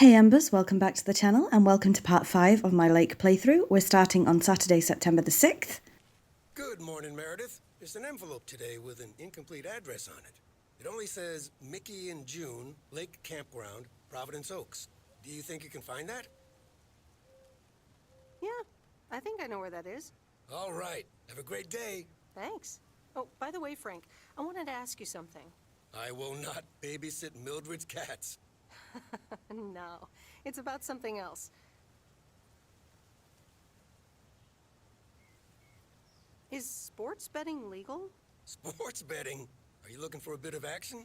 Hey Embers, welcome back to the channel and welcome to part 5 of my lake playthrough. We're starting on Saturday, September the 6th. Good morning, Meredith. There's an envelope today with an incomplete address on it. It only says Mickey and June, Lake Campground, Providence Oaks. Do you think you can find that? Yeah, I think I know where that is. All right. Have a great day. Thanks. Oh, by the way, Frank, I wanted to ask you something. I will not babysit Mildred's cats. No, it's about something else. Is sports betting legal? Sports betting? Are you looking for a bit of action?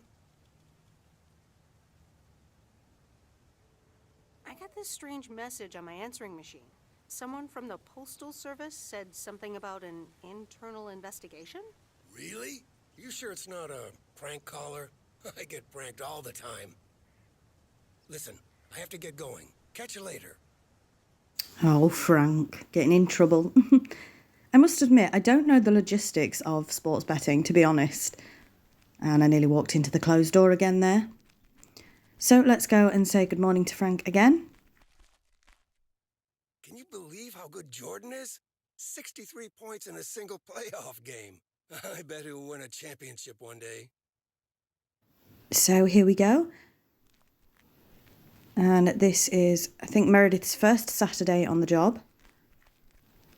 I got this strange message on my answering machine. Someone from the Postal Service said something about an internal investigation? Really? You sure it's not a prank caller? I get pranked all the time. Listen, I have to get going. Catch you later. Oh, Frank, getting in trouble. I must admit, I don't know the logistics of sports betting, to be honest. And I nearly walked into the closed door again there. So let's go and say good morning to Frank again. Can you believe how good Jordan is? 63 points in a single playoff game. I bet he'll win a championship one day. So here we go. And this is, I think, Meredith's first Saturday on the job.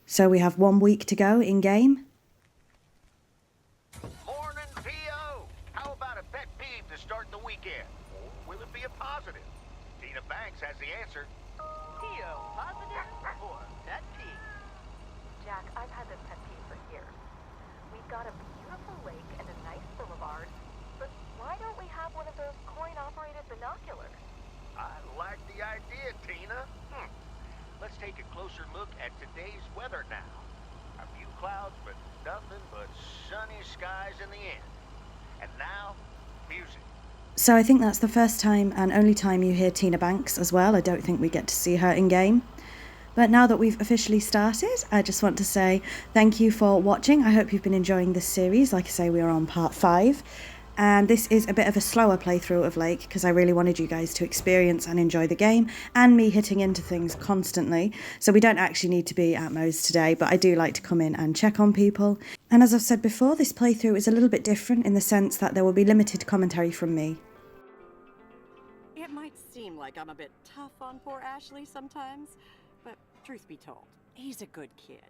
So we have 1 week to go in game. Morning, P.O. How about a pet peeve to start the weekend? Or will it be a positive? Tina Banks has the answer. P.O. positive or pet peeve? Jack, I've had this pet peeve for years. We've got a beautiful lake and a nice boulevard, but why don't we have one of those coin-operated binoculars? I like the idea, Tina. Let's take a closer look at today's weather now. A few clouds, but nothing but sunny skies in the end. And now, music. So I think that's the first time and only time you hear Tina Banks as well. I don't think we get to see her in game. But now that we've officially started, I just want to say thank you for watching. I hope you've been enjoying this series. Like I say, we are on part 5. And this is a bit of a slower playthrough of Lake because I really wanted you guys to experience and enjoy the game and me hitting into things constantly. So we don't actually need to be at Moe's today, but I do like to come in and check on people. And as I've said before, this playthrough is a little bit different in the sense that there will be limited commentary from me. It might seem like I'm a bit tough on poor Ashley sometimes, but truth be told, he's a good kid.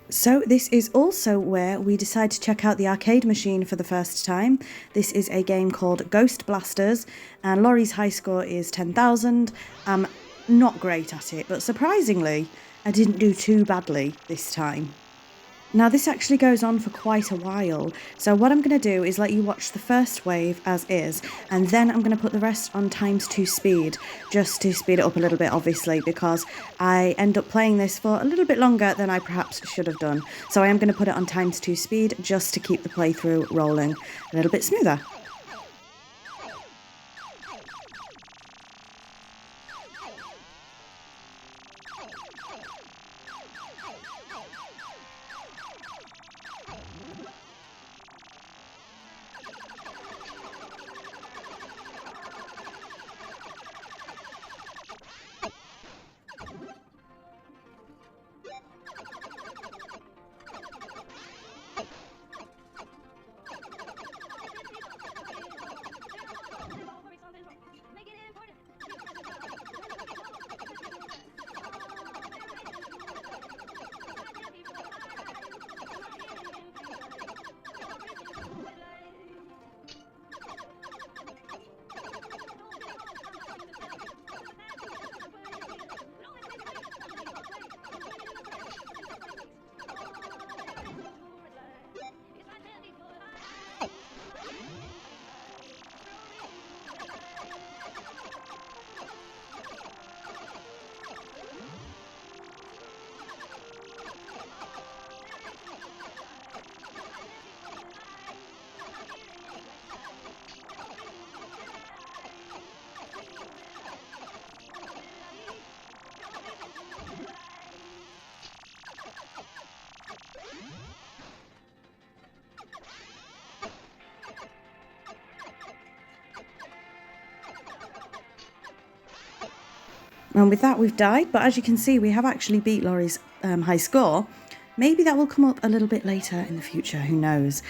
So this is also where we decide to check out the arcade machine for the first time. This is a game called Ghost Blasters, and Laurie's high score is 10,000. I'm not great at it, but surprisingly, I didn't do too badly this time. Now this actually goes on for quite a while, so what I'm going to do is let you watch the first wave as is, and then I'm going to put the rest on ×2 speed, just to speed it up a little bit obviously, because I end up playing this for a little bit longer than I perhaps should have done. So I am going to put it on ×2 speed, just to keep the playthrough rolling a little bit smoother. And with that, we've died, but as you can see, we have actually beat Laurie's high score. Maybe that will come up a little bit later in the future, who knows.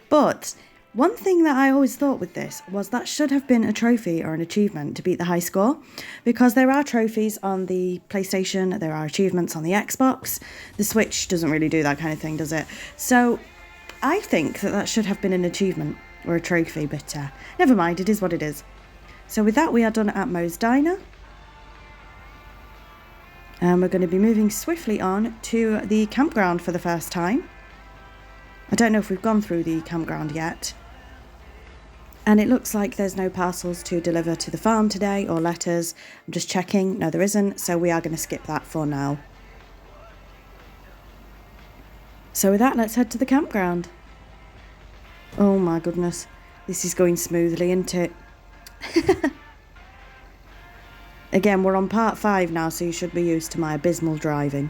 But one thing that I always thought with this was that should have been a trophy or an achievement to beat the high score, because there are trophies on the PlayStation, there are achievements on the Xbox. The Switch doesn't really do that kind of thing, does it? So I think that should have been an achievement or a trophy, but never mind, it is what it is. So with that, we are done at Moe's Diner. And we're going to be moving swiftly on to the campground for the first time. I don't know if we've gone through the campground yet. And it looks like there's no parcels to deliver to the farm today or letters. I'm just checking. No, there isn't. So we are going to skip that for now. So with that, let's head to the campground. Oh my goodness. This is going smoothly, isn't it? Again, we're on part 5 now, so you should be used to my abysmal driving.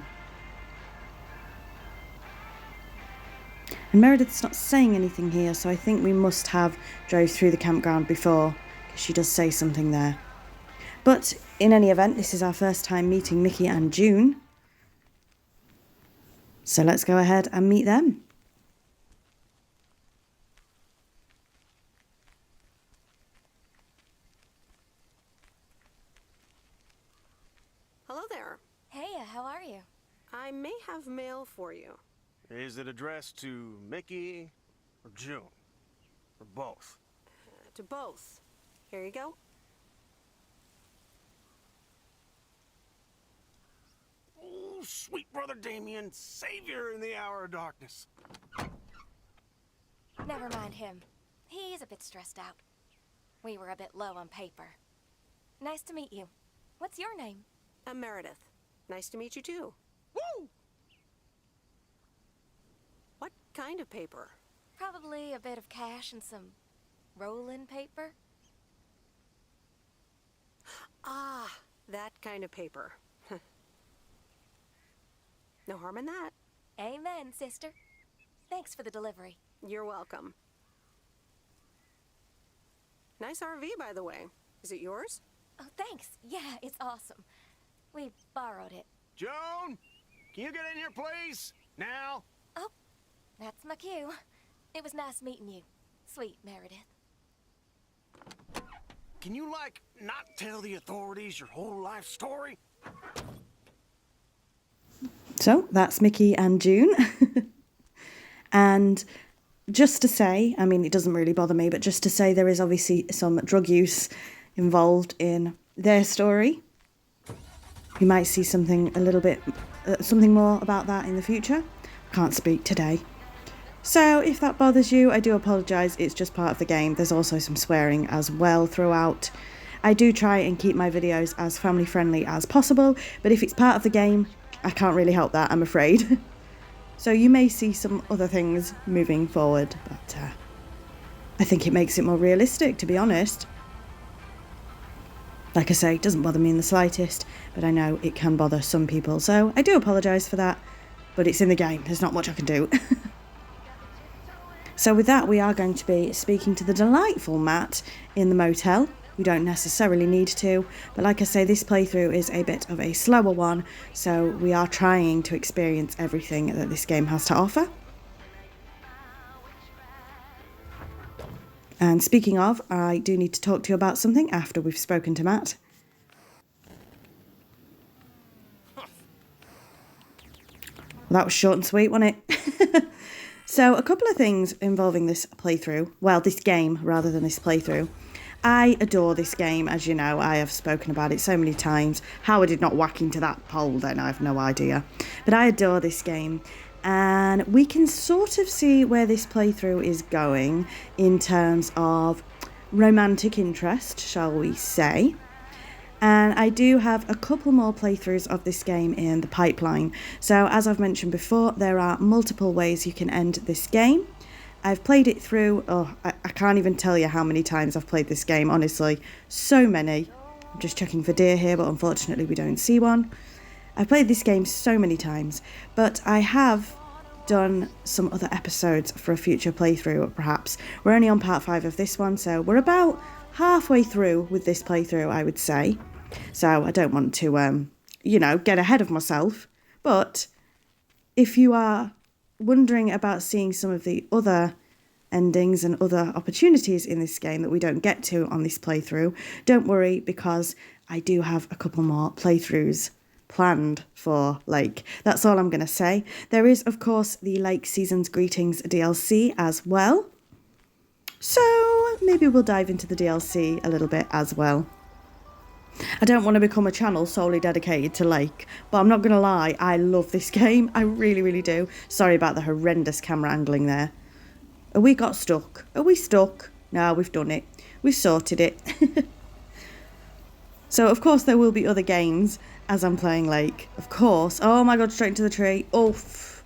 And Meredith's not saying anything here, so I think we must have drove through the campground before, because she does say something there. But in any event, this is our first time meeting Mickey and June. So let's go ahead and meet them. Hello there. Hey, how are you? I may have mail for you. Is it addressed to Mickey or June? Or both? To both. Here you go. Oh, sweet brother Damien, savior in the hour of darkness. Never mind him. He's a bit stressed out. We were a bit low on paper. Nice to meet you. What's your name? I'm Meredith. Nice to meet you too. Woo! What kind of paper? Probably a bit of cash and some roll-in paper. Ah, that kind of paper. No harm in that. Amen, sister. Thanks for the delivery. You're welcome. Nice RV, by the way. Is it yours? Oh, thanks. Yeah, it's awesome. We borrowed it. Joan, can you get in here, please? Now? Oh, that's my cue. It was nice meeting you. Sweet Meredith. Can you, not tell the authorities your whole life story? So that's Mickey and June. And just to say, I mean, it doesn't really bother me, but just to say there is obviously some drug use involved in their story. You might see something a little bit, something more about that in the future. Can't speak today. So if that bothers you, I do apologise. It's just part of the game. There's also some swearing as well throughout. I do try and keep my videos as family friendly as possible, but if it's part of the game, I can't really help that, I'm afraid. So you may see some other things moving forward, but I think it makes it more realistic, to be honest. Like I say, it doesn't bother me in the slightest, but I know it can bother some people, so I do apologise for that, but it's in the game, there's not much I can do. So with that, we are going to be speaking to the delightful Matt in the motel. We don't necessarily need to, but like I say, this playthrough is a bit of a slower one, so we are trying to experience everything that this game has to offer. And speaking of, I do need to talk to you about something after we've spoken to Matt. Well, that was short and sweet, wasn't it? So, a couple of things involving this playthrough. Well, this game rather than this playthrough. I adore this game, as you know. I have spoken about it so many times. How I did not whack into that pole then, I have no idea. But I adore this game. And we can sort of see where this playthrough is going in terms of romantic interest, shall we say. And I do have a couple more playthroughs of this game in the pipeline. So as I've mentioned before, there are multiple ways you can end this game. I've played it through, I can't even tell you how many times I've played this game, honestly. So many. I'm just checking for deer here, but unfortunately we don't see one. I've played this game so many times, but I have done some other episodes for a future playthrough, perhaps. We're only on part 5 of this one, so we're about halfway through with this playthrough, I would say. So I don't want to, get ahead of myself. But if you are wondering about seeing some of the other endings and other opportunities in this game that we don't get to on this playthrough, don't worry, because I do have a couple more playthroughs planned for Lake. That's all I'm going to say. There is, of course, the Lake Season's Greetings DLC as well. So maybe we'll dive into the DLC a little bit as well. I don't want to become a channel solely dedicated to Lake, but I'm not going to lie, I love this game. I really, really do. Sorry about the horrendous camera angling there. Are we got stuck? Are we stuck? No, we've done it. We've sorted it. So, of course, there will be other games as I'm playing Lake. Of course. Oh my god, straight into the tree. Oof.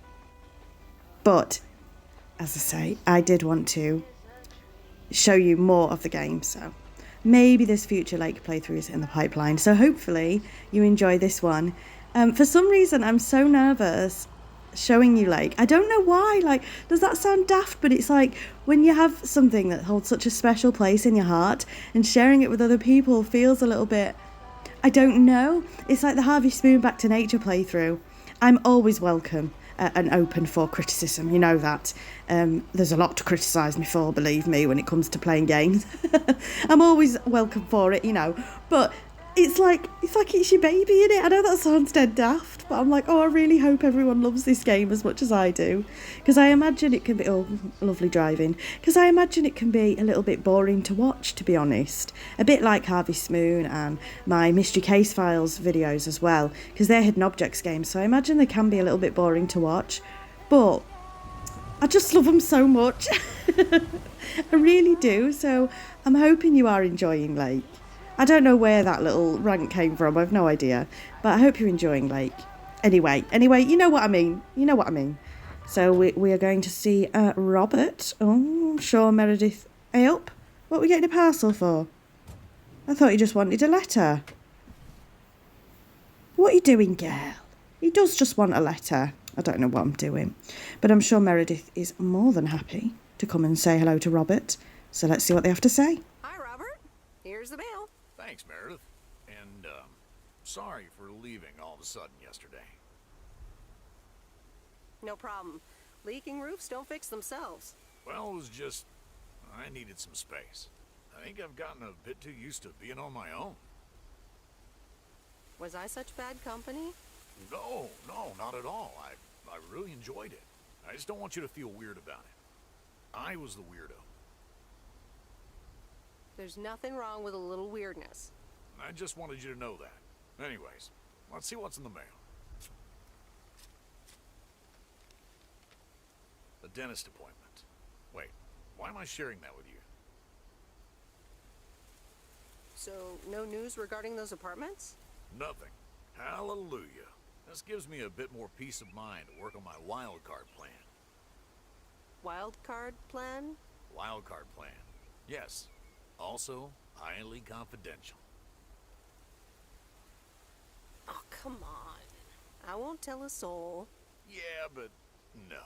But, as I say, I did want to show you more of the game, so maybe there's future Lake playthroughs in the pipeline. So hopefully you enjoy this one. For some reason, I'm so nervous showing you Lake. I don't know why. Like, does that sound daft? But it's like when you have something that holds such a special place in your heart and sharing it with other people feels a little bit, I don't know. It's like the Harvey Spoon Back to Nature playthrough. I'm always welcome and open for criticism, you know that. There's a lot to criticise me for, believe me, when it comes to playing games. I'm always welcome for it, but it's like it's your baby, innit? I know that sounds dead daft, but I'm like, oh, I really hope everyone loves this game as much as I do, because I imagine it can be, oh, lovely driving, because I imagine it can be a little bit boring to watch, to be honest, a bit like Harvey Spoon and my Mystery Case Files videos as well, because they're hidden objects games, so I imagine they can be a little bit boring to watch, but I just love them so much. I really do, so I'm hoping you are enjoying Lake. I don't know where that little rant came from, I've no idea, but I hope you're enjoying Lake. Anyway, you know what I mean, So we are going to see Robert. Oh, sure, Meredith. Hey up, what are we getting a parcel for? I thought you just wanted a letter. What are you doing, girl? He does just want a letter. I don't know what I'm doing, but I'm sure Meredith is more than happy to come and say hello to Robert. So let's see what they have to say. Hi, Robert. Here's the mail. Thanks, Meredith. And, sorry for leaving all of a sudden yesterday. No problem. Leaking roofs don't fix themselves. Well, it was just, I needed some space. I think I've gotten a bit too used to being on my own. Was I such bad company? No, not at all. I really enjoyed it. I just don't want you to feel weird about it. I was the weirdo. There's nothing wrong with a little weirdness. I just wanted you to know that. Anyways, let's see what's in the mail. A dentist appointment. Wait, why am I sharing that with you? So, no news regarding those apartments? Nothing. Hallelujah. This gives me a bit more peace of mind to work on my wild card plan. Wild card plan? Wild card plan. Yes. Also, highly confidential. Oh, come on. I won't tell a soul. Yeah, but no.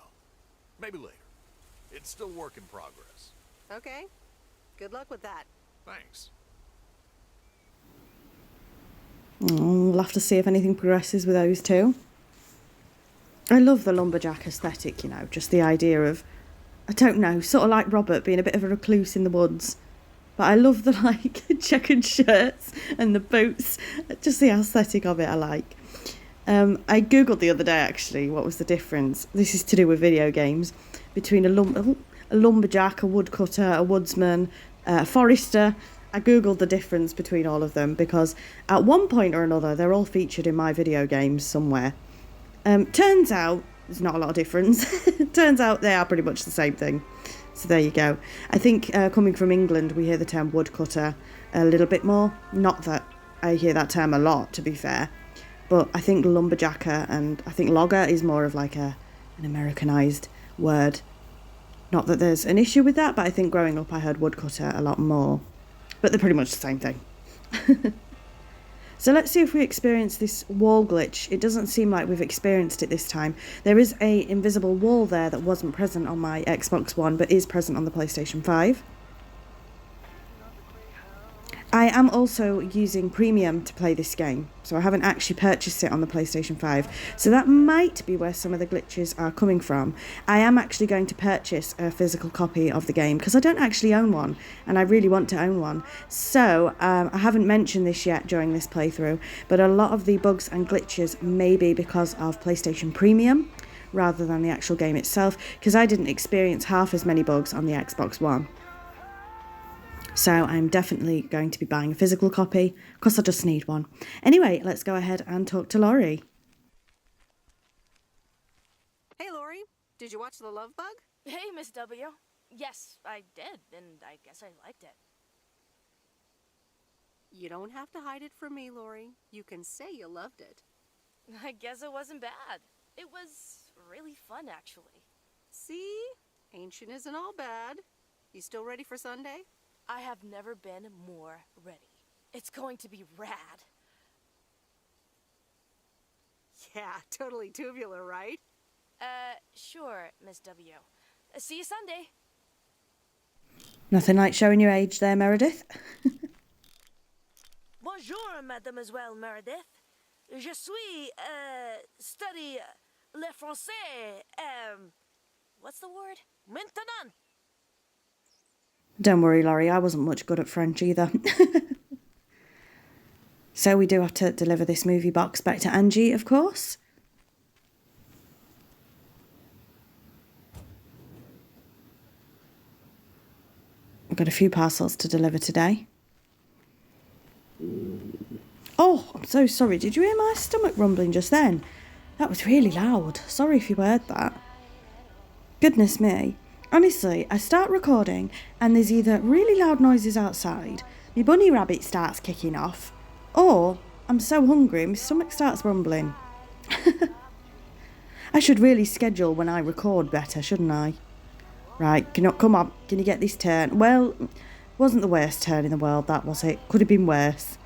Maybe later. It's still work in progress. Okay. Good luck with that. Thanks. We'll have to see if anything progresses with those two. I love the lumberjack aesthetic, just the idea of, I don't know, sort of like Robert being a bit of a recluse in the woods. But I love the, checkered shirts and the boots. Just the aesthetic of it I like. I googled the other day, actually, what was the difference. This is to do with video games. Between a lumberjack, a woodcutter, a woodsman, a forester. I googled the difference between all of them because at one point or another, they're all featured in my video games somewhere. Turns out, there's not a lot of difference. Turns out they are pretty much the same thing. So there you go. I think coming from England, we hear the term woodcutter a little bit more. Not that I hear that term a lot, to be fair. But I think lumberjacker and I think logger is more of like an Americanized word. Not that there's an issue with that, but I think growing up I heard woodcutter a lot more. But they're pretty much the same thing. So let's see if we experience this wall glitch. It doesn't seem like we've experienced it this time. There is an invisible wall there that wasn't present on my Xbox One, but is present on the PlayStation 5. I am also using Premium to play this game, so I haven't actually purchased it on the PlayStation 5, so that might be where some of the glitches are coming from. I am actually going to purchase a physical copy of the game, because I don't actually own one, and I really want to own one. So, I haven't mentioned this yet during this playthrough, but a lot of the bugs and glitches may be because of PlayStation Premium, rather than the actual game itself, because I didn't experience half as many bugs on the Xbox One. So I'm definitely going to be buying a physical copy, because I just need one. Anyway, let's go ahead and talk to Laurie. Hey, Lori, did you watch The Love Bug? Hey, Miss W. Yes, I did, and I guess I liked it. You don't have to hide it from me, Lori. You can say you loved it. I guess it wasn't bad. It was really fun, actually. See? Ancient isn't all bad. You still ready for Sunday? I have never been more ready. It's going to be rad. Yeah, totally tubular, right? Sure, Miss W. See you Sunday. Nothing like showing your age there, Meredith. Bonjour, mademoiselle Meredith. Je suis, study le français, What's the word? maintenant. Don't worry, Laurie, I wasn't much good at French either. So we do have to deliver this movie box back to Angie, of course. I've got a few parcels to deliver today. Oh, I'm so sorry. Did you hear my stomach rumbling just then? That was really loud. Sorry if you heard that. Goodness me. Honestly, I start recording and there's either really loud noises outside, my bunny rabbit starts kicking off, or I'm so hungry my stomach starts rumbling. I should really schedule when I record better, shouldn't I? Right, come on, can you get this turn? Well, wasn't the worst turn in the world, that was it. Could have been worse.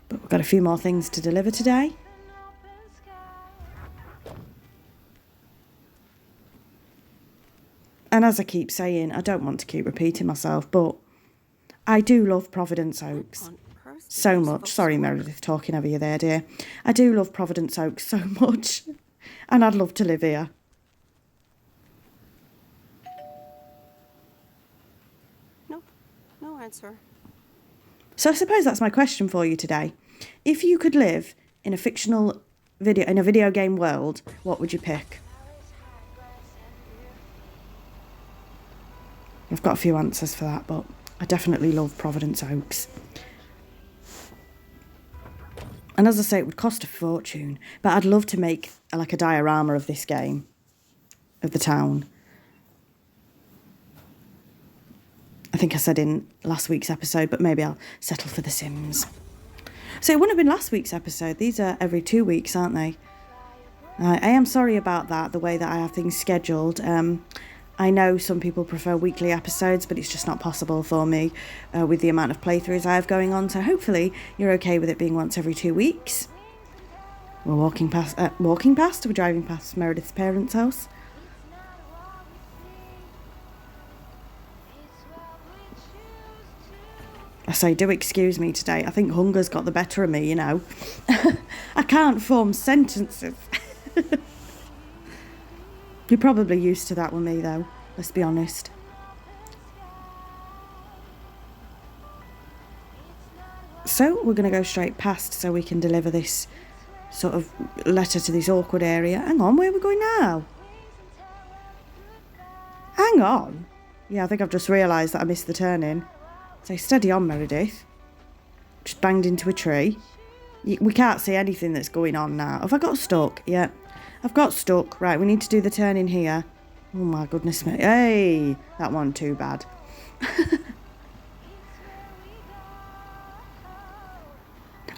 But we've got a few more things to deliver today. And as I keep saying, I don't want to keep repeating myself, but I do love Providence Oaks so much. Sorry, Meredith, talking over you there, dear. I do love Providence Oaks so much, and I'd love to live here. Nope, no answer. So I suppose that's my question for you today. If you could live in a fictional video game world, what would you pick? I've got a few answers for that, but I definitely love Providence Oaks. And as I say, it would cost a fortune, but I'd love to make like a diorama of this game, of the town. I think I said in last week's episode, but maybe I'll settle for The Sims. So it wouldn't have been last week's episode. These are every 2 weeks, aren't they? I am sorry about that, the way that I have things scheduled. I know some people prefer weekly episodes, but it's just not possible for me with the amount of playthroughs I have going on. So hopefully you're okay with it being once every 2 weeks. We're walking past, we're driving past Meredith's parents' house. I say, do excuse me today. I think hunger's got the better of me, you know. I can't form sentences. You're probably used to that with me, though. Let's be honest. So we're going to go straight past so we can deliver this sort of letter to this awkward area. Hang on, where are we going now? Hang on. Yeah, I think I've just realised that I missed the turn-in. So steady on, Meredith. Just banged into a tree. We can't see anything that's going on now. Have I got stuck? Yeah. I've got stuck. Right, we need to do the turn in here. Oh my goodness me. Hey, that one too bad.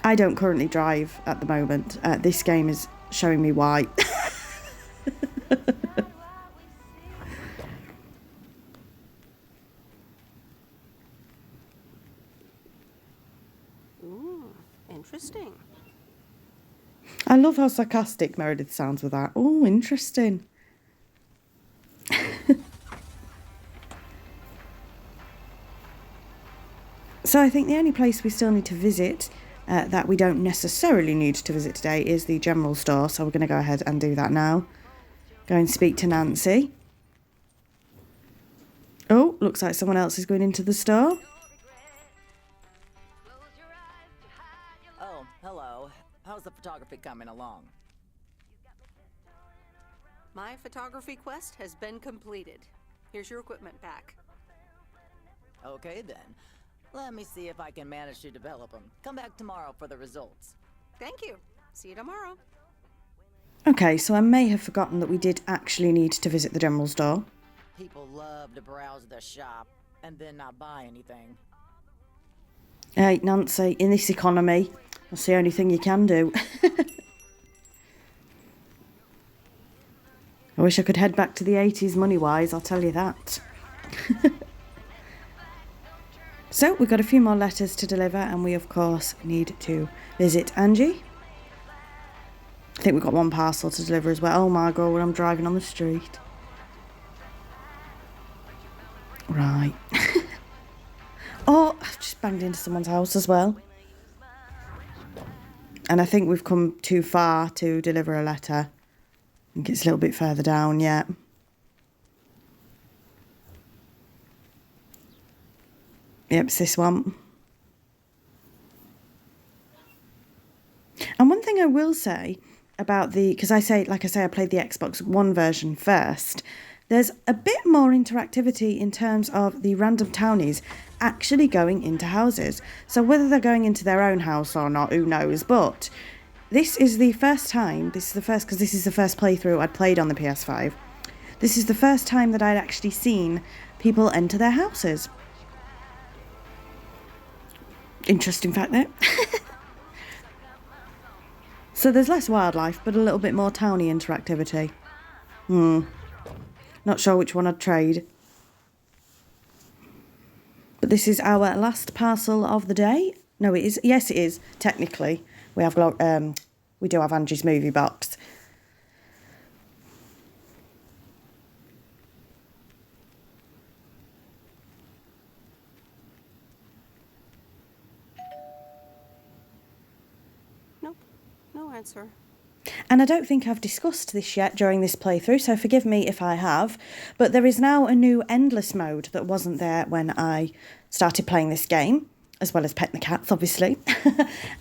I don't currently drive at the moment. This game is showing me why. Ooh, interesting. I love how sarcastic Meredith sounds with that. Oh, interesting. So I think the only place we still need to visit that we don't necessarily need to visit today is the general store. So we're going to go ahead and do that now. Go and speak to Nancy. Oh, looks like someone else is going into the store. Oh, hello. How's the photography coming along? My photography quest has been completed. Here's your equipment back. Okay then. Let me see if I can manage to develop them. Come back tomorrow for the results. Thank you. See you tomorrow. Okay, so I may have forgotten that we did actually need to visit the general store. People love to browse the shop and then not buy anything. Hey, Nancy, in this economy, that's the only thing you can do. I wish I could head back to the 80s money-wise, I'll tell you that. So, we've got a few more letters to deliver, and we, of course, need to visit Angie. I think we've got one parcel to deliver as well. Oh my god, when I'm driving on the street. Right. Oh, I've just banged into someone's house as well. And I think we've come too far to deliver a letter. I think it's a little bit further down yet. Yep, it's this one. And one thing I will say about because I played the Xbox One version first. There's a bit more interactivity in terms of the random townies actually going into houses. So whether they're going into their own house or not, who knows? But this is the first time, because this is the first playthrough I'd played on the PS5. This is the first time that I'd actually seen people enter their houses. Interesting fact there. So there's less wildlife, but a little bit more towny interactivity. Not sure which one I'd trade. But this is our last parcel of the day. No, it is. Yes, it is. Technically, we do have Angie's movie box. Nope. No answer. And I don't think I've discussed this yet during this playthrough, so forgive me if I have, but there is now a new endless mode that wasn't there when I started playing this game, as well as petting the cats, obviously.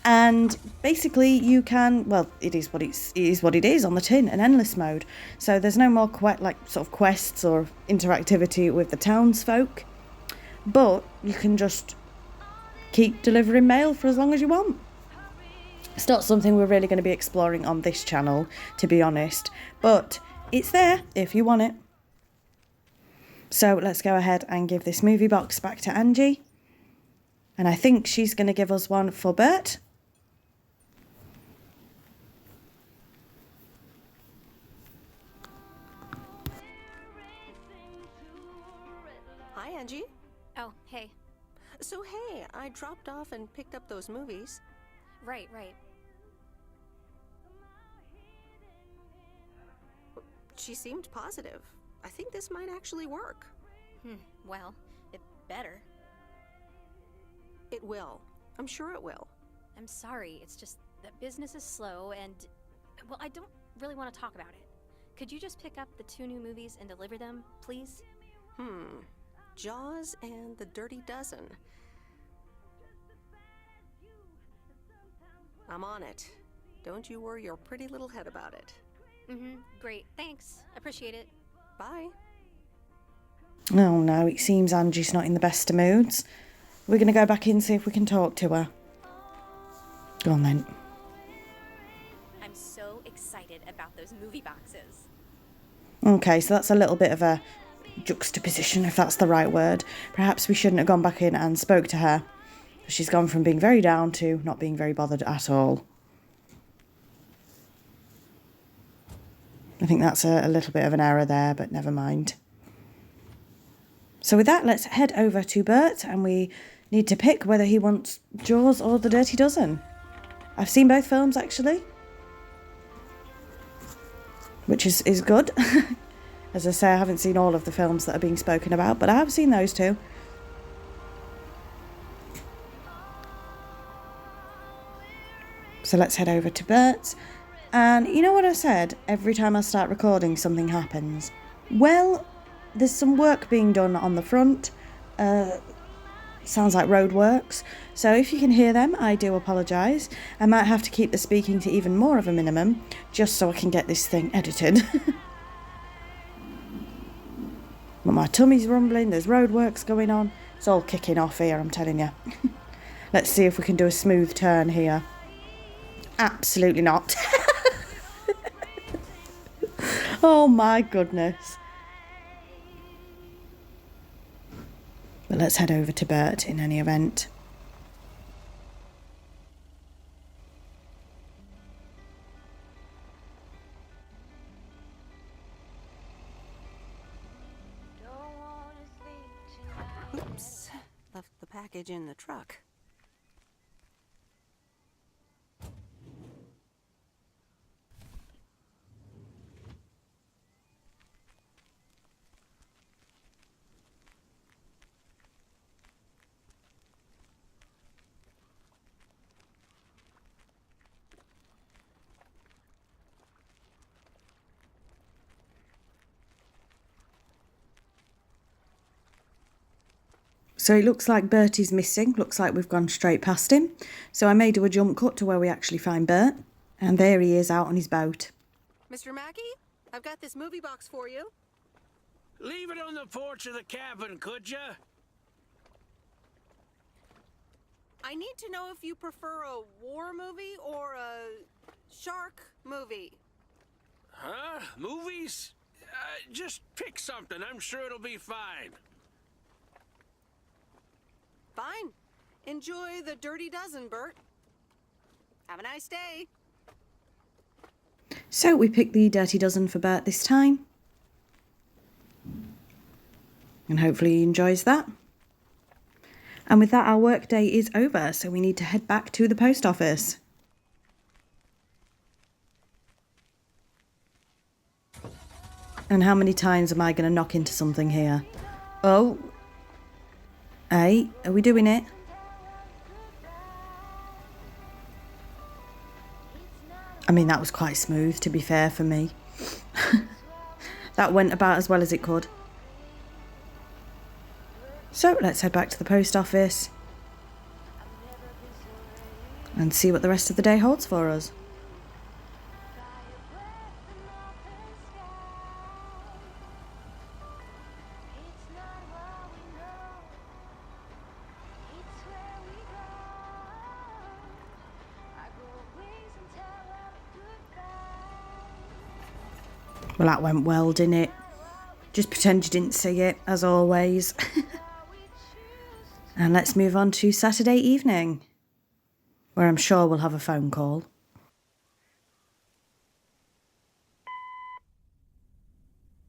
And basically you can, well, it is what it is on the tin, an endless mode. So there's no more quests or interactivity with the townsfolk, but you can just keep delivering mail for as long as you want. It's not something we're really going to be exploring on this channel, to be honest, but it's there if you want it. So let's go ahead and give this movie box back to Angie. And I think she's going to give us one for Bert. Hi, Angie. Oh, hey. So, hey, I dropped off and picked up those movies. Right. She seemed positive. I think this might actually work. Well, it better. It will. I'm sure it will. I'm sorry, it's just that business is slow and, well, I don't really want to talk about it. Could you just pick up the 2 new movies and deliver them, please? Jaws and The Dirty Dozen. I'm on it. Don't you worry your pretty little head about it. Great, thanks. Appreciate it. Bye. Oh no, it seems Angie's not in the best of moods. We're going to go back in and see if we can talk to her. Go on then. I'm so excited about those movie boxes. Okay, so that's a little bit of a juxtaposition, if that's the right word. Perhaps we shouldn't have gone back in and spoke to her. She's gone from being very down to not being very bothered at all. I think that's a little bit of an error there, but never mind. So with that, let's head over to Bert, and we need to pick whether he wants Jaws or The Dirty Dozen. I've seen both films, actually, which is good. As I say, I haven't seen all of the films that are being spoken about, but I have seen those two. So let's head over to Bert's. And you know what I said? Every time I start recording, something happens. Well, there's some work being done on the front. Sounds like roadworks. So if you can hear them, I do apologise. I might have to keep the speaking to even more of a minimum, just so I can get this thing edited. But my tummy's rumbling, there's roadworks going on. It's all kicking off here, I'm telling you. Let's see if we can do a smooth turn here. Absolutely not. Oh my goodness. But let's head over to Bert in any event. Oops. Left the package in the truck. So it looks like Bertie's missing. Looks like we've gone straight past him. So I may do a jump cut to where we actually find Bert. And there he is out on his boat. Mr. Mackey, I've got this movie box for you. Leave it on the porch of the cabin, could ya? I need to know if you prefer a war movie or a shark movie. Huh? Movies? Just pick something. I'm sure it'll be fine. Fine. Enjoy the Dirty Dozen, Bert. Have a nice day. So we picked the Dirty Dozen for Bert this time. And hopefully he enjoys that. And with that, our work day is over, so we need to head back to the post office. And how many times am I going to knock into something here? Oh. Hey, are we doing it? I mean, that was quite smooth, to be fair, for me. That went about as well as it could. So, let's head back to the post office and see what the rest of the day holds for us. Well, that went well, didn't it? Just pretend you didn't see it, as always. And let's move on to Saturday evening, where I'm sure we'll have a phone call.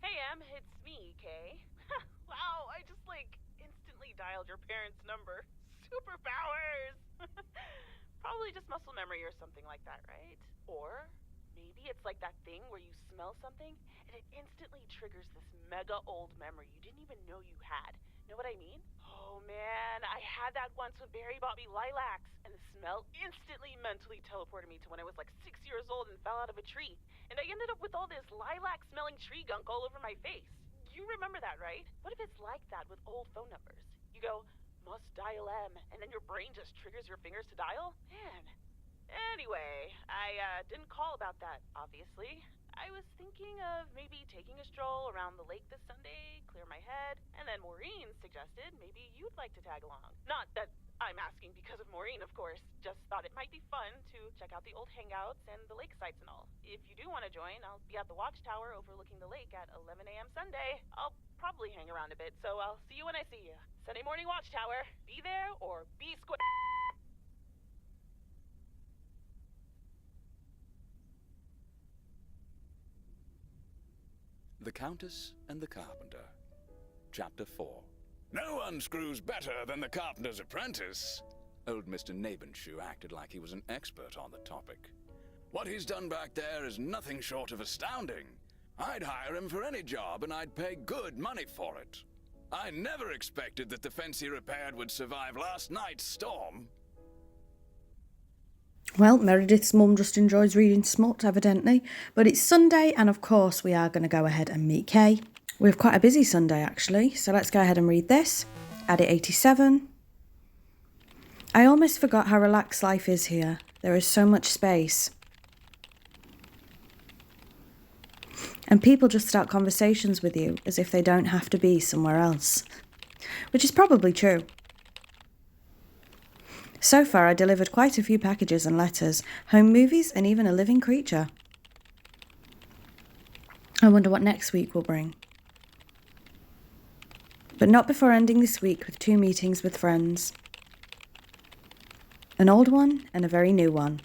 Hey, Em, it's me, Kay. Wow, I just, instantly dialed your parents' number. Superpowers! Probably just muscle memory or something like that, right? Or maybe it's like that thing where you smell something and it instantly triggers this mega old memory you didn't even know you had. Know what I mean? Oh man, I had that once when Barry bought me lilacs, and the smell instantly mentally teleported me to when I was 6 years old and fell out of a tree. And I ended up with all this lilac-smelling tree gunk all over my face. You remember that, right? What if it's like that with old phone numbers? You go, must dial M, and then your brain just triggers your fingers to dial? Man. Anyway, I didn't call about that, obviously. I was thinking of maybe taking a stroll around the lake this Sunday, clear my head, and then Maureen suggested maybe you'd like to tag along. Not that I'm asking because of Maureen, of course. Just thought it might be fun to check out the old hangouts and the lake sites and all. If you do want to join, I'll be at the watchtower overlooking the lake at 11 a.m. Sunday. I'll probably hang around a bit, so I'll see you when I see you. Sunday morning watchtower. Be there or be square. The Countess and the Carpenter. Chapter 4. No one screws better than the carpenter's apprentice. Old Mr. Nabenshoe acted like he was an expert on the topic. What he's done back there is nothing short of astounding. I'd hire him for any job and I'd pay good money for it. I never expected that the fence he repaired would survive last night's storm. Well, Meredith's mum just enjoys reading smut, evidently. But it's Sunday, and of course we are going to go ahead and meet Kay. We have quite a busy Sunday, actually, so let's go ahead and read this. Edit 87. I almost forgot how relaxed life is here. There is so much space. And people just start conversations with you as if they don't have to be somewhere else. Which is probably true. So far, I delivered quite a few packages and letters, home movies, and even a living creature. I wonder what next week will bring. But not before ending this week with 2 meetings with friends. An old one and a very new one.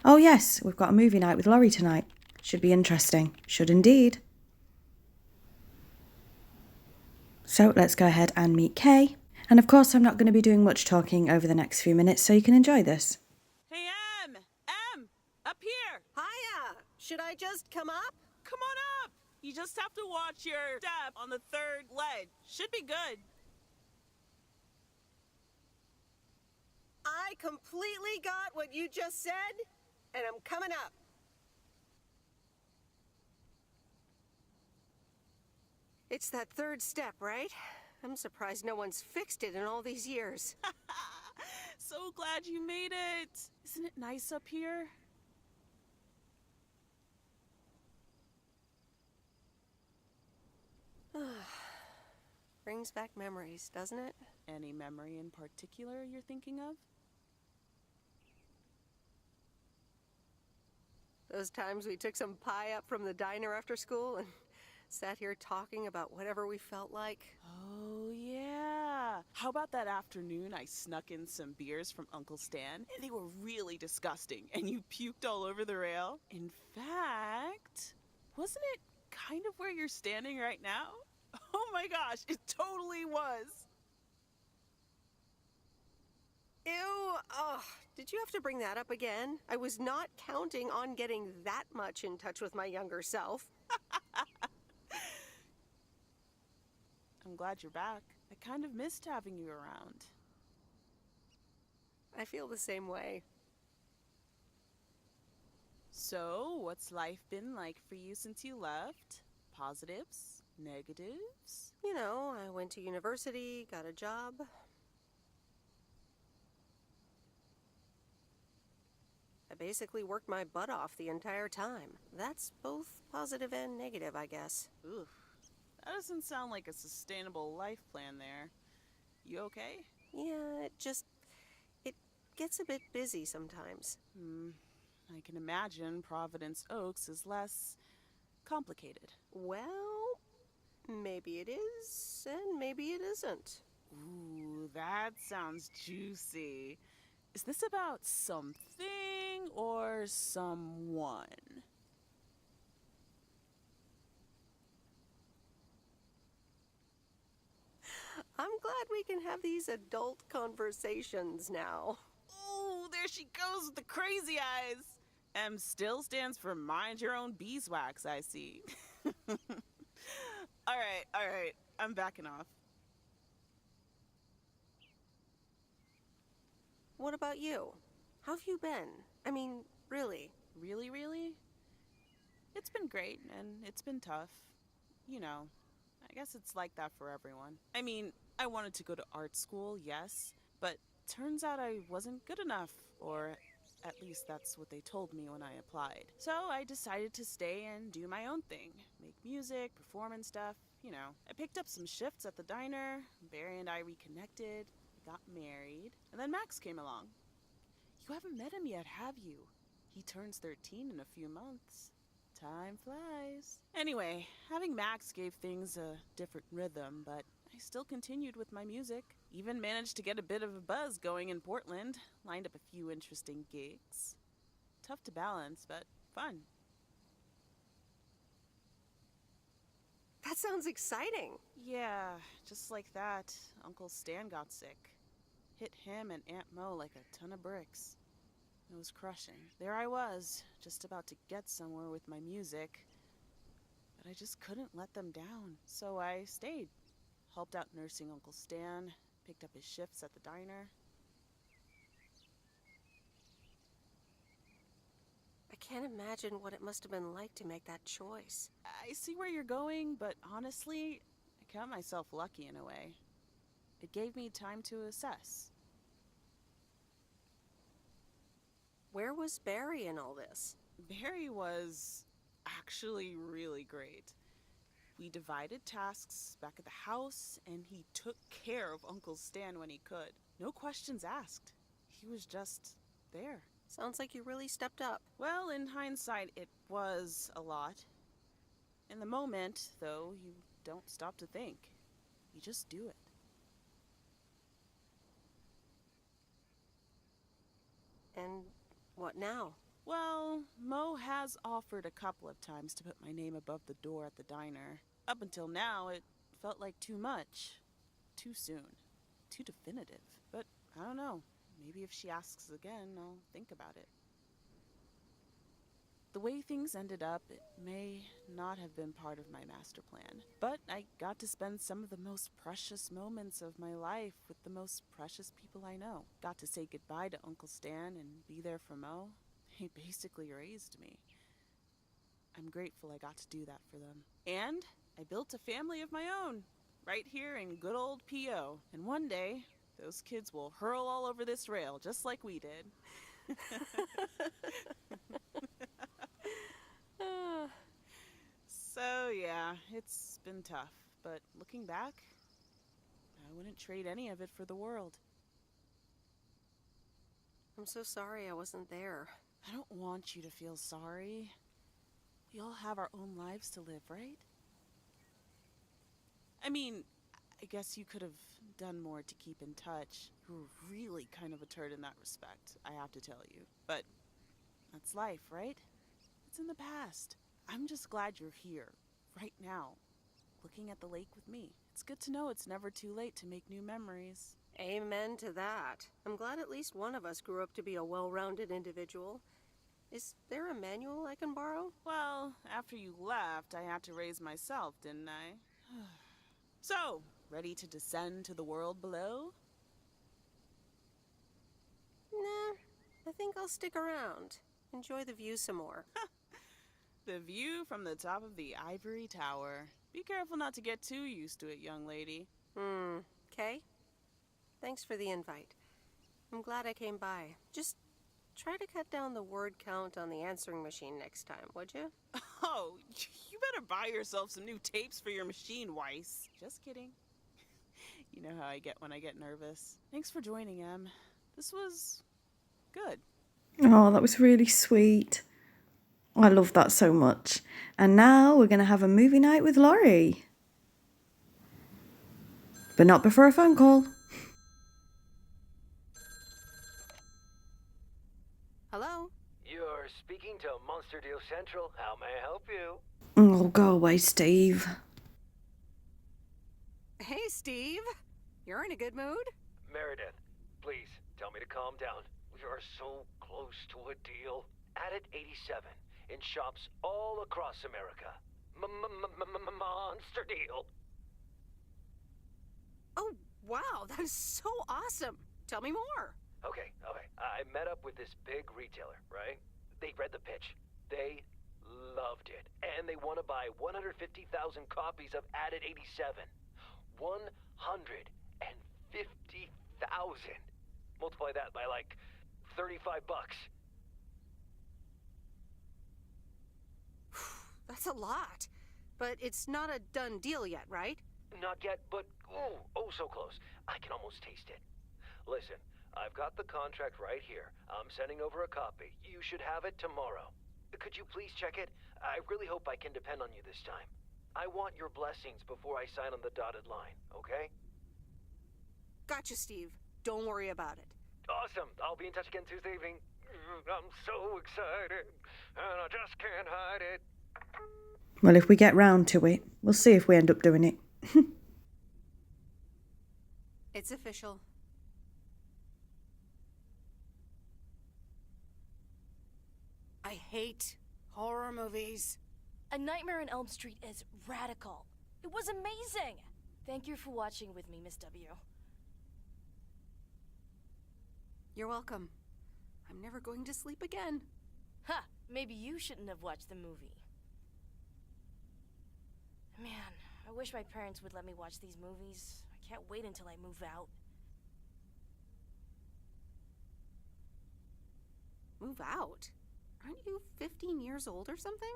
Oh yes, we've got a movie night with Laurie tonight. Should be interesting. Should indeed. So let's go ahead and meet Kay. And of course, I'm not going to be doing much talking over the next few minutes, so you can enjoy this. Hey, Em! Em! Up here! Hiya! Should I just come up? Come on up! You just have to watch your step on the 3rd ledge. Should be good. I completely got what you just said, and I'm coming up. It's that 3rd step, right? I'm surprised no one's fixed it in all these years. So glad you made it. Isn't it nice up here? Brings back memories, doesn't it? Any memory in particular you're thinking of? Those times we took some pie up from the diner after school and sat here talking about whatever we felt like. Oh, yeah. How about that afternoon I snuck in some beers from Uncle Stan, and they were really disgusting, and you puked all over the rail? In fact, wasn't it kind of where you're standing right now? Oh my gosh, it totally was. Ew, oh, did you have to bring that up again? I was not counting on getting that much in touch with my younger self. I'm glad you're back. I kind of missed having you around. I feel the same way. So, what's life been like for you since you left? Positives? Negatives? You know, I went to university, got a job. I basically worked my butt off the entire time. That's both positive and negative, I guess. Oof. That doesn't sound like a sustainable life plan there. You okay? Yeah, it gets a bit busy sometimes. I can imagine Providence Oaks is less complicated. Well, maybe it is, and maybe it isn't. Ooh, that sounds juicy. Is this about something or someone? I'm glad we can have these adult conversations now. Ooh, there she goes with the crazy eyes. M still stands for mind your own beeswax, I see. All right, I'm backing off. What about you? How have you been? I mean, really? Really? It's been great, and it's been tough. You know, I guess it's like that for everyone. I mean, I wanted to go to art school, yes, but turns out I wasn't good enough, or at least that's what they told me when I applied. So I decided to stay and do my own thing. Make music, perform and stuff, you know. I picked up some shifts at the diner, Barry and I reconnected, got married, and then Max came along. You haven't met him yet, have you? He turns 13 in a few months. Time flies. Anyway, having Max gave things a different rhythm, but I still continued with my music. Even managed to get a bit of a buzz going in Portland. Lined up a few interesting gigs. Tough to balance, but fun. That sounds exciting. Yeah, just like that, Uncle Stan got sick. Hit him and Aunt Mo like a ton of bricks. It was crushing. There I was, just about to get somewhere with my music. But I just couldn't let them down. So I stayed. Helped out nursing Uncle Stan, picked up his shifts at the diner. can't imagine what it must have been like to make that choice. I see where you're going, but honestly, I count myself lucky in a way. It gave me time to assess. Where was Barry in all this? Barry was actually really great. We divided tasks back at the house, and he took care of Uncle Stan when he could. No questions asked. He was just there. Sounds like you really stepped up. Well, in hindsight, it was a lot. In the moment, though, you don't stop to think. You just do it. And what now? Well, Mo has offered a couple of times to put my name above the door at the diner. Up until now, it felt like too much. Too soon. Too definitive. But I don't know. Maybe if she asks again, I'll think about it. The way things ended up, it may not have been part of my master plan. But I got to spend some of the most precious moments of my life with the most precious people I know. Got to say goodbye to Uncle Stan and be there for Mo. He basically raised me. I'm grateful I got to do that for them. And I built a family of my own, right here in good old P.O. And one day, those kids will hurl all over this rail, just like we did. So, yeah, it's been tough. But looking back, I wouldn't trade any of it for the world. I'm so sorry I wasn't there. I don't want you to feel sorry. We all have our own lives to live, right? I mean, I guess you could have done more to keep in touch. You were really kind of a turd in that respect, I have to tell you. But that's life, right? It's in the past. I'm just glad you're here, right now, looking at the lake with me. It's good to know it's never too late to make new memories. Amen to that. I'm glad at least one of us grew up to be a well-rounded individual. Is there a manual I can borrow? Well, after you left, I had to raise myself, didn't I? So, ready to descend to the world below? Nah, I think I'll stick around. Enjoy the view some more. The view from the top of the ivory tower. Be careful not to get too used to it, young lady. Okay. Thanks for the invite. I'm glad I came by. Just try to cut down the word count on the answering machine next time, would you? Oh, you better buy yourself some new tapes for your machine, Weiss. Just kidding. You know how I get when I get nervous. Thanks for joining, Em. This was good. Oh, that was really sweet. I love that so much. And now we're going to have a movie night with Laurie. But not before a phone call. Hello? You're speaking to Monster Deal Central. How may I help you? Oh, go away, Steve. Hey, Steve. You're in a good mood? Meredith, please tell me to calm down. We are so close to a deal. Added 87 in shops all across America. Monster Deal. Oh, wow, that is so awesome. Tell me more. Okay. I met up with this big retailer, right? They read the pitch. They loved it. And they want to buy 150,000 copies of Added 87. 150,000. Multiply that by like $35. That's a lot. But it's not a done deal yet, right? Not yet, but oh so close. I can almost taste it. Listen, I've got the contract right here. I'm sending over a copy. You should have it tomorrow. Could you please check it? I really hope I can depend on you this time. I want your blessings before I sign on the dotted line, okay? Gotcha, Steve. Don't worry about it. Awesome. I'll be in touch again Tuesday evening. I'm so excited, and I just can't hide it. Well, if we get round to it, we'll see if we end up doing it. It's official. I hate horror movies. A Nightmare on Elm Street is radical. It was amazing. Thank you for watching with me, Miss W. You're welcome. I'm never going to sleep again. Ha! Maybe you shouldn't have watched the movie. Man, I wish my parents would let me watch these movies. I can't wait until I move out. Move out? Aren't you 15 years old or something?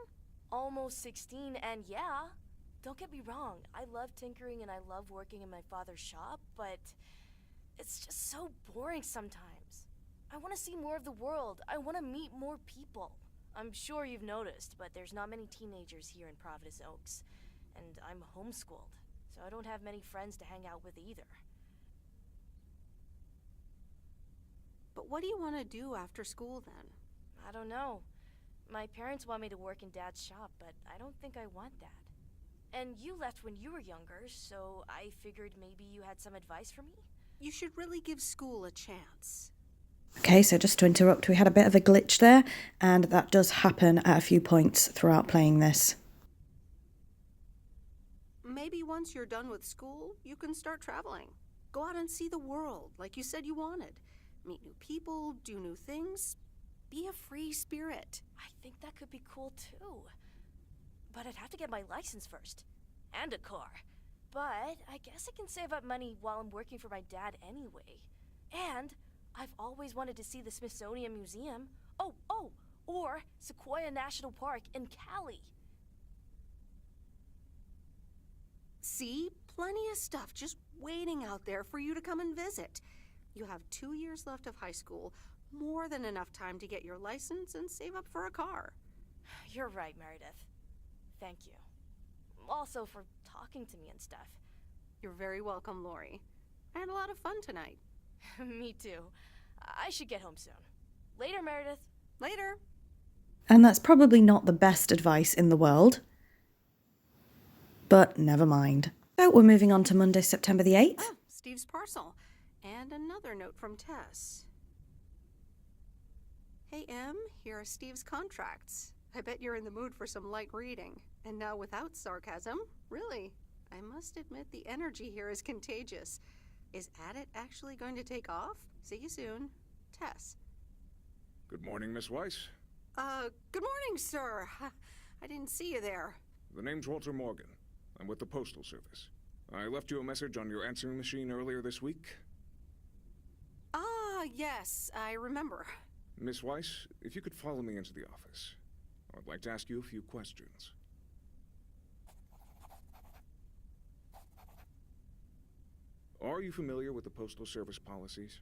Almost 16, and yeah, don't get me wrong, I love tinkering and I love working in my father's shop, but it's just so boring sometimes. I want to see more of the world. I want to meet more people. I'm sure you've noticed, but there's not many teenagers here in Providence Oaks, and I'm homeschooled, so I don't have many friends to hang out with either. But what do you want to do after school then? I don't know. My parents want me to work in Dad's shop, but I don't think I want that. And you left when you were younger, so I figured maybe you had some advice for me? You should really give school a chance. Okay, so just to interrupt, we had a bit of a glitch there, and that does happen at a few points throughout playing this. Maybe once you're done with school, you can start traveling. Go out and see the world, like you said you wanted. Meet new people, do new things. Be a free spirit. I think that could be cool too. But I'd have to get my license first. And a car. But I guess I can save up money while I'm working for my dad anyway. And I've always wanted to see the Smithsonian Museum. Or Sequoia National Park in Cali. See? Plenty of stuff just waiting out there for you to come and visit. You have 2 years left of high school, more than enough time to get your license and save up for a car. You're right, Meredith. Thank you. Also for talking to me and stuff. You're very welcome, Lori. I had a lot of fun tonight. Me too. I should get home soon. Later, Meredith. Later. And that's probably not the best advice in the world. But never mind. So we're moving on to Monday, September the 8th. Oh, Steve's parcel. And another note from Tess. Hey, Em, here are Steve's contracts. I bet you're in the mood for some light reading. And now without sarcasm, really, I must admit the energy here is contagious. Is Addit actually going to take off? See you soon. Tess. Good morning, Miss Weiss. Good morning, sir. I didn't see you there. The name's Walter Morgan. I'm with the Postal Service. I left you a message on your answering machine earlier this week. Ah, yes, I remember. Miss Weiss, if you could follow me into the office, I'd like to ask you a few questions. Are you familiar with the Postal Service policies?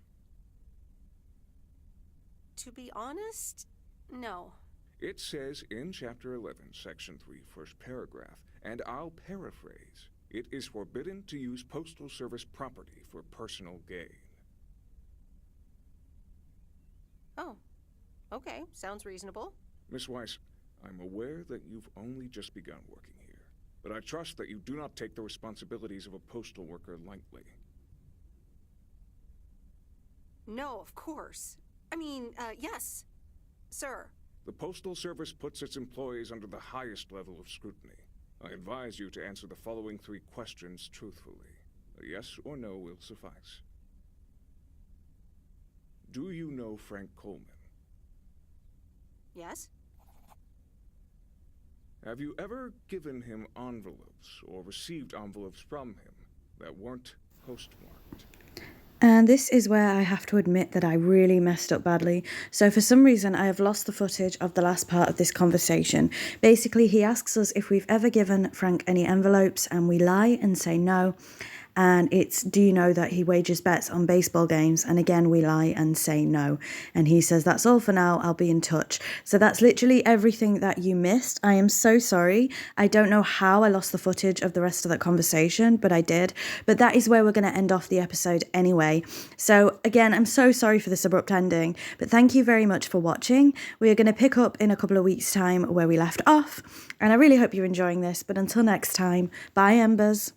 To be honest, no. It says in Chapter 11, Section 3, first paragraph, and I'll paraphrase, it is forbidden to use Postal Service property for personal gain. Oh, okay, sounds reasonable. Miss Weiss, I'm aware that you've only just begun working here, but I trust that you do not take the responsibilities of a postal worker lightly. No, of course. I mean, yes, sir. The Postal Service puts its employees under the highest level of scrutiny. I advise you to answer the following 3 questions truthfully. A yes or no will suffice. Do you know Frank Coleman? Yes? Have you ever given him envelopes or received envelopes from him that weren't postmarked? And this is where I have to admit that I really messed up badly. So for some reason, I have lost the footage of the last part of this conversation. Basically, he asks us if we've ever given Frank any envelopes, and we lie and say no. And it's, do you know that he wagers bets on baseball games? And again, we lie and say no. And he says, that's all for now, I'll be in touch. So that's literally everything that you missed. I am so sorry. I don't know how I lost the footage of the rest of that conversation, but I did. But that is where we're going to end off the episode anyway. So again, I'm so sorry for this abrupt ending, but thank you very much for watching. We are going to pick up in a couple of weeks' time where we left off. And I really hope you're enjoying this. But until next time, bye, Embers.